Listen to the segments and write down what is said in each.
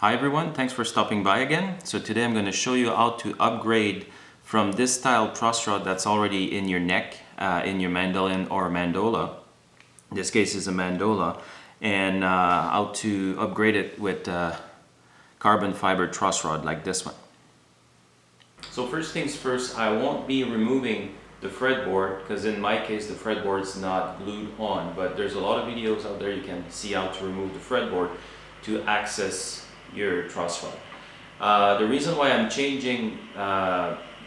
Hi everyone, thanks for stopping by again. So today I'm going to show you how to upgrade from this style truss rod that's already in your neck, in your mandolin or mandola. In this case is a mandola, and how to upgrade it with carbon fiber truss rod like this one. So first things first, I won't be removing the fretboard because in my case the fretboard is not glued on, but there's a lot of videos out there you can see how to remove the fretboard to access your truss rod. The reason why I'm changing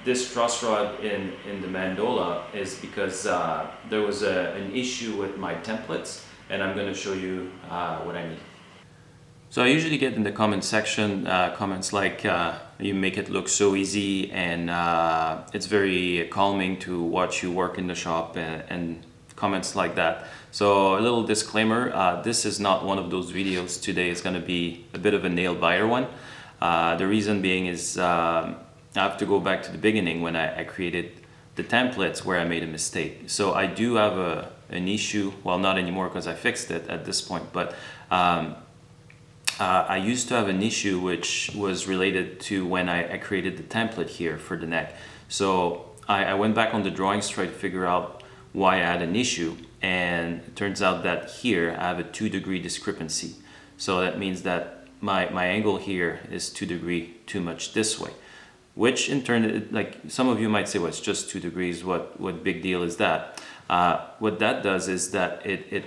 this truss rod in the mandola is because there was an issue with my templates, and I'm going to show you what I mean. So I usually get in the comment section comments like you make it look so easy, and it's very calming to watch you work in the shop, and comments like that. So a little disclaimer, this is not one of those videos. Today is going to be a bit of a nail biter one. The reason being is I have to go back to the beginning when I created the templates where I made a mistake. So I do have an issue, well, not anymore because I fixed it at this point, but I used to have an issue which was related to when I created the template here for the neck. So I went back on the drawings to try to figure out why I had an issue, and it turns out that here I have a 2-degree discrepancy. So that means that my angle here is 2 degrees too much this way, which in turn, like some of you might say, well, it's just 2 degrees, what big deal is that? What that does is that it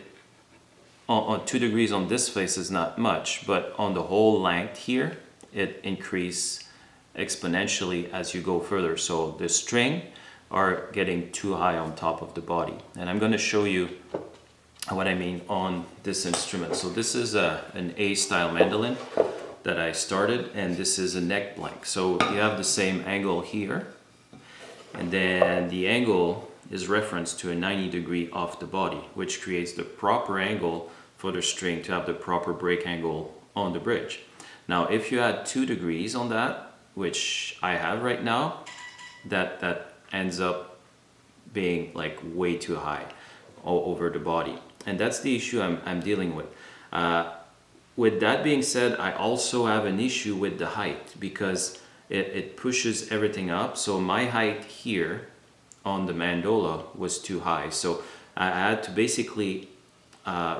on 2 degrees on this face is not much, but on the whole length here, it increases exponentially as you go further. So the string are getting too high on top of the body. And I'm going to show you what I mean on this instrument. So this is an A-style mandolin that I started, and this is a neck blank. So you have the same angle here, and then the angle is referenced to a 90-degree off the body, which creates the proper angle for the string to have the proper break angle on the bridge. Now if you add 2 degrees on that, which I have right now, that ends up being like way too high over the body, and that's the issue I'm dealing with. With that being said, I also have an issue with the height because it pushes everything up. So my height here on the mandola was too high, so I had to basically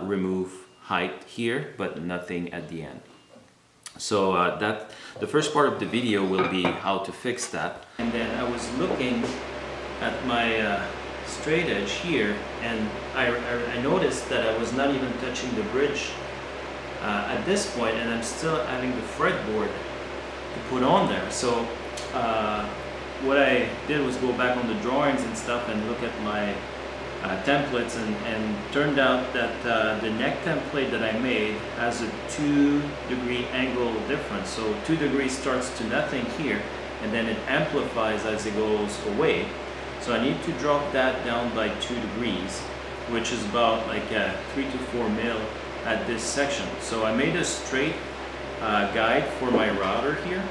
remove height here but nothing at the end. So that the first part of the video will be how to fix that. And then I was looking at my straight edge here, and I noticed that I was not even touching the bridge at this point, and I'm still having the fretboard to put on there. So what I did was go back on the drawings and stuff and look at my templates, and turned out that the neck template that I made has a 2-degree angle difference. So 2 degrees starts to nothing here, and then it amplifies as it goes away. So I need to drop that down by 2 degrees, which is about like 3 to 4 mil at this section. So I made a straight guide for my router here.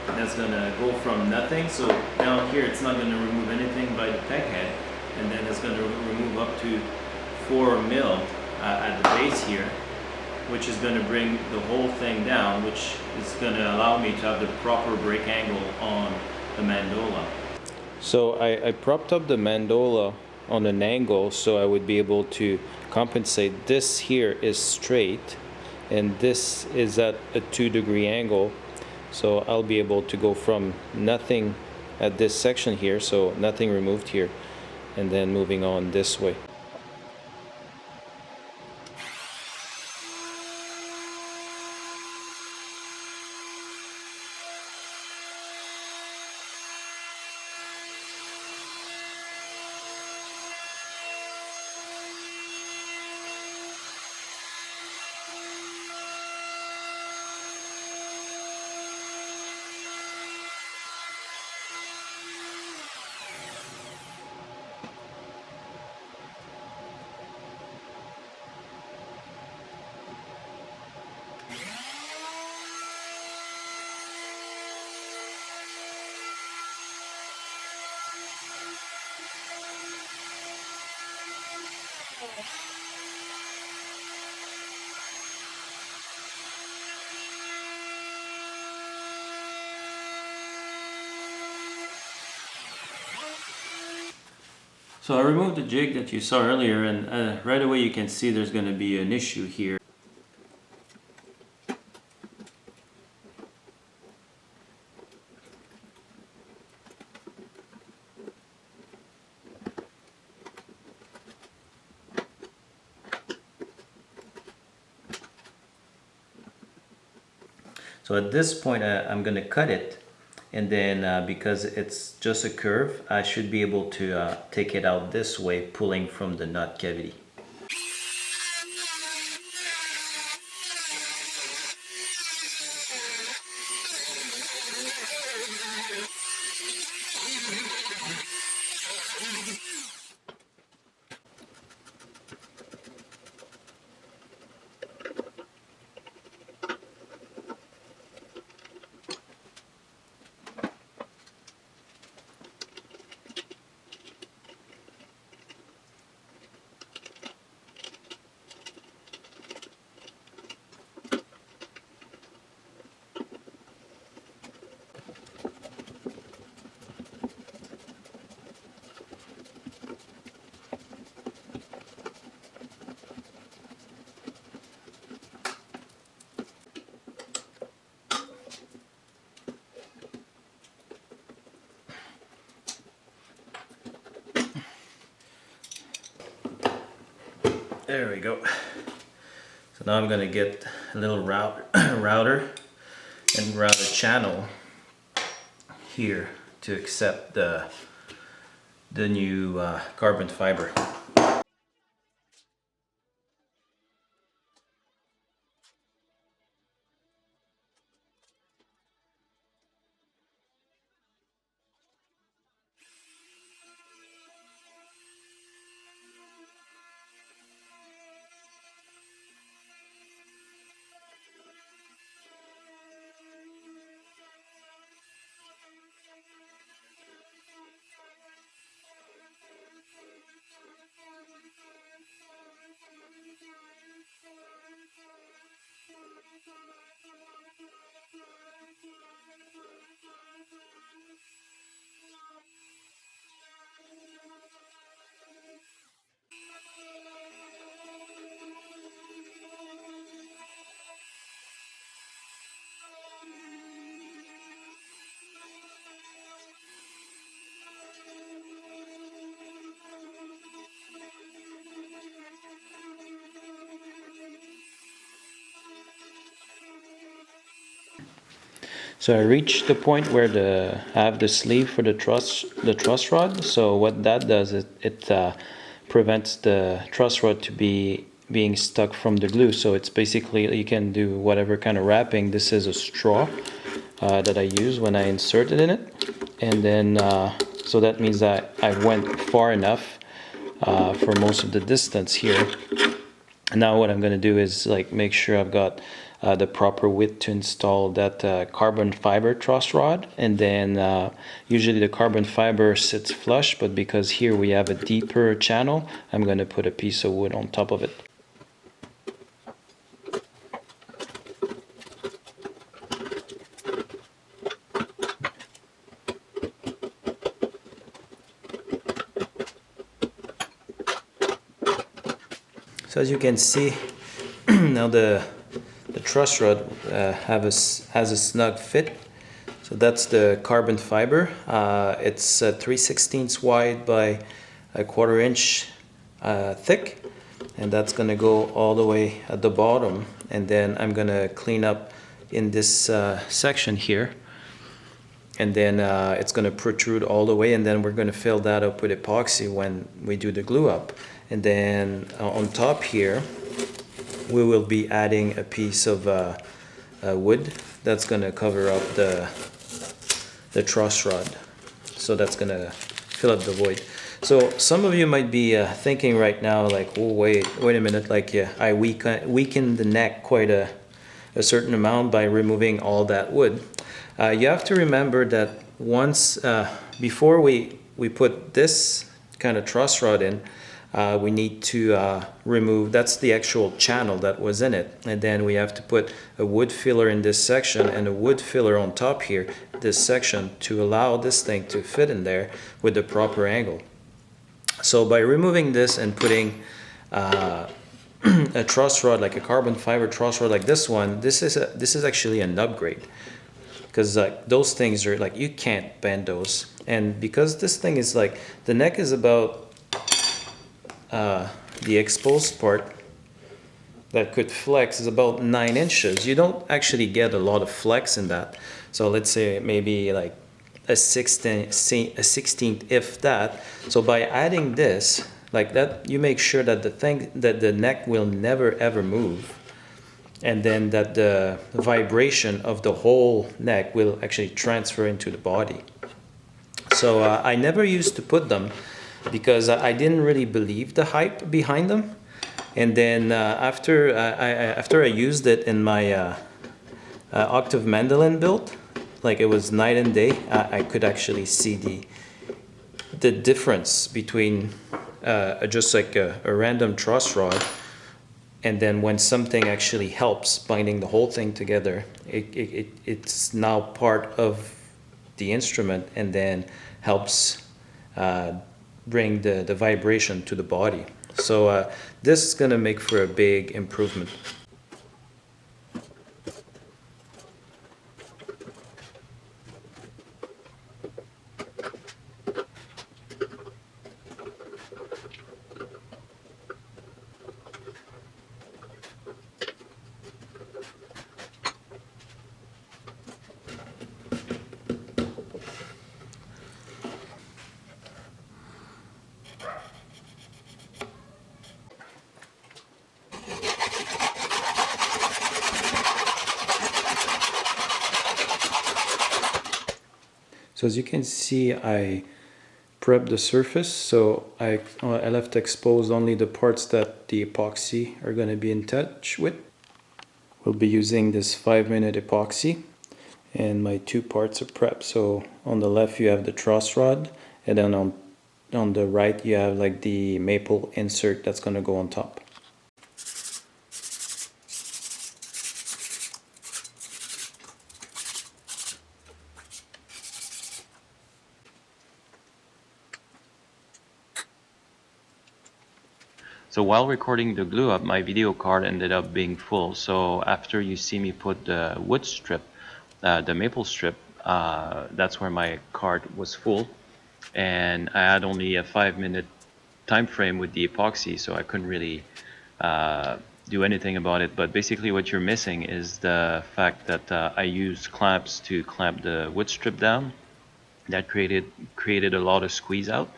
That's gonna go from nothing. So down here it's not gonna remove anything by the peg head, and then it's gonna remove up to 4 mil at the base here, which is gonna bring the whole thing down, which is gonna allow me to have the proper break angle on the mandola. So I propped up the mandola on an angle so I would be able to compensate. This here is straight and this is at a 2-degree angle, so I'll be able to go from nothing at this section here, so nothing removed here, and then moving on this way. So I removed the jig that you saw earlier, and right away you can see there's going to be an issue here. So at this point I'm going to cut it, and then because it's just a curve, I should be able to take it out this way, pulling from the nut cavity. There we go. So now I'm going to get a little router and route a channel here to accept the new carbon fiber. So I reached the point where I have the sleeve for the truss rod. So what that does is it prevents the truss rod to being stuck from the glue. So it's basically, you can do whatever kind of wrapping. This is a straw that I use when I insert it in it, and then so that means that I went far enough for most of the distance here. And now what I'm going to do is like make sure I've got the proper width to install that carbon fiber truss rod, and then usually the carbon fiber sits flush, but because here we have a deeper channel, I'm going to put a piece of wood on top of it. So as you can see, now the truss rod has a snug fit. So that's the carbon fiber. It's 3/16 wide by a 1/4 inch thick, and that's going to go all the way at the bottom. And then I'm going to clean up in this section here, and then it's going to protrude all the way, and then we're going to fill that up with epoxy when we do the glue up. And then on top here we will be adding a piece of wood that's going to cover up the truss rod. So that's going to fill up the void. So some of you might be thinking right now, like, oh wait a minute, like I weakened the neck quite a certain amount by removing all that wood. You have to remember that once before we put this kind of truss rod in, we need to remove, that's the actual channel that was in it, and then we have to put a wood filler in this section and a wood filler on top here, this section, to allow this thing to fit in there with the proper angle. So by removing this and putting a truss rod, like a carbon fiber truss rod like this one, this is actually an upgrade, because like those things are like, you can't bend those. And because this thing is like, the neck is about the exposed part that could flex is about 9 inches. You don't actually get a lot of flex in that. So let's say maybe like a 16th, if that. So by adding this like that, you make sure that the neck will never ever move, and then that the vibration of the whole neck will actually transfer into the body. So I never used to put them because I didn't really believe the hype behind them. And then after I used it in my octave mandolin build, like it was night and day. I could actually see the difference between just like a random truss rod, and then when something actually helps binding the whole thing together, it's now part of the instrument, and then helps bring the vibration to the body. So this is going to make for a big improvement. So as you can see, I prepped the surface, so I left exposed only the parts that the epoxy are going to be in touch with. We'll be using this 5-minute epoxy, and my 2 parts are prepped. So on the left you have the truss rod, and then on the right you have like the maple insert that's going to go on top. So while recording the glue up, my video card ended up being full. So after you see me put the wood strip, the maple strip, that's where my card was full. And I had only a 5-minute time frame with the epoxy, so I couldn't really do anything about it. But basically what you're missing is the fact that I used clamps to clamp the wood strip down. That created a lot of squeeze out,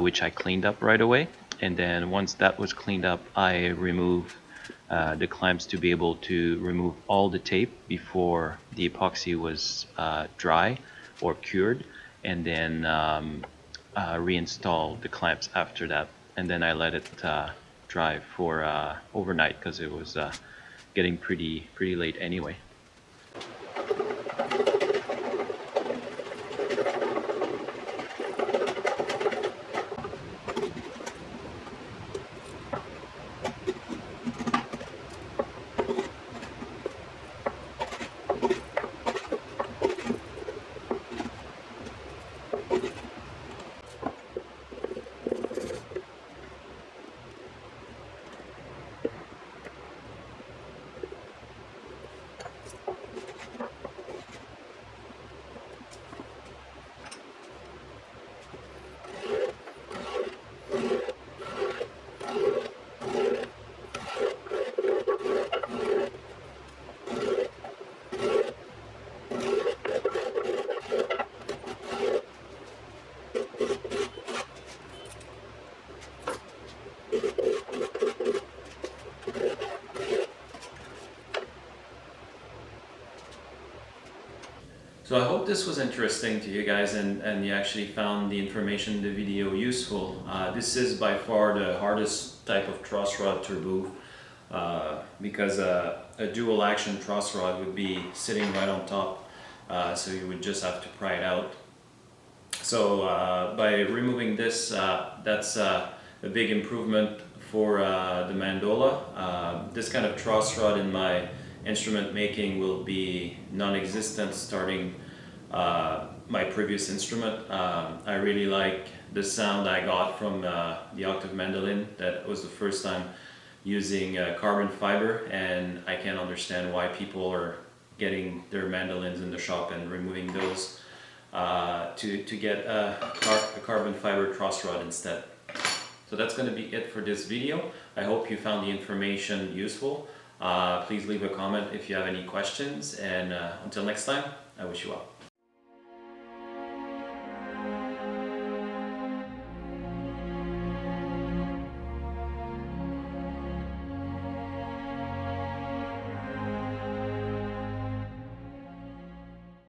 which I cleaned up right away. And then once that was cleaned up, I removed the clamps to be able to remove all the tape before the epoxy was dry or cured, and then reinstall the clamps after that. And then I let it dry for overnight, because it was getting pretty late anyway. So I hope this was interesting to you guys, and you actually found the information in the video useful. This is by far the hardest type of truss rod to remove, because a dual action truss rod would be sitting right on top, so you would just have to pry it out. So by removing this, that's a big improvement for the mandola. This kind of truss rod in my instrument making will be non-existent starting my previous instrument. I really like the sound I got from the octave mandolin. That was the first time using carbon fiber, and I can understand why people are getting their mandolins in the shop and removing those to get a carbon fiber truss rod instead. So that's going to be it for this video. I hope you found the information useful. Please leave a comment if you have any questions, and until next time, I wish you well.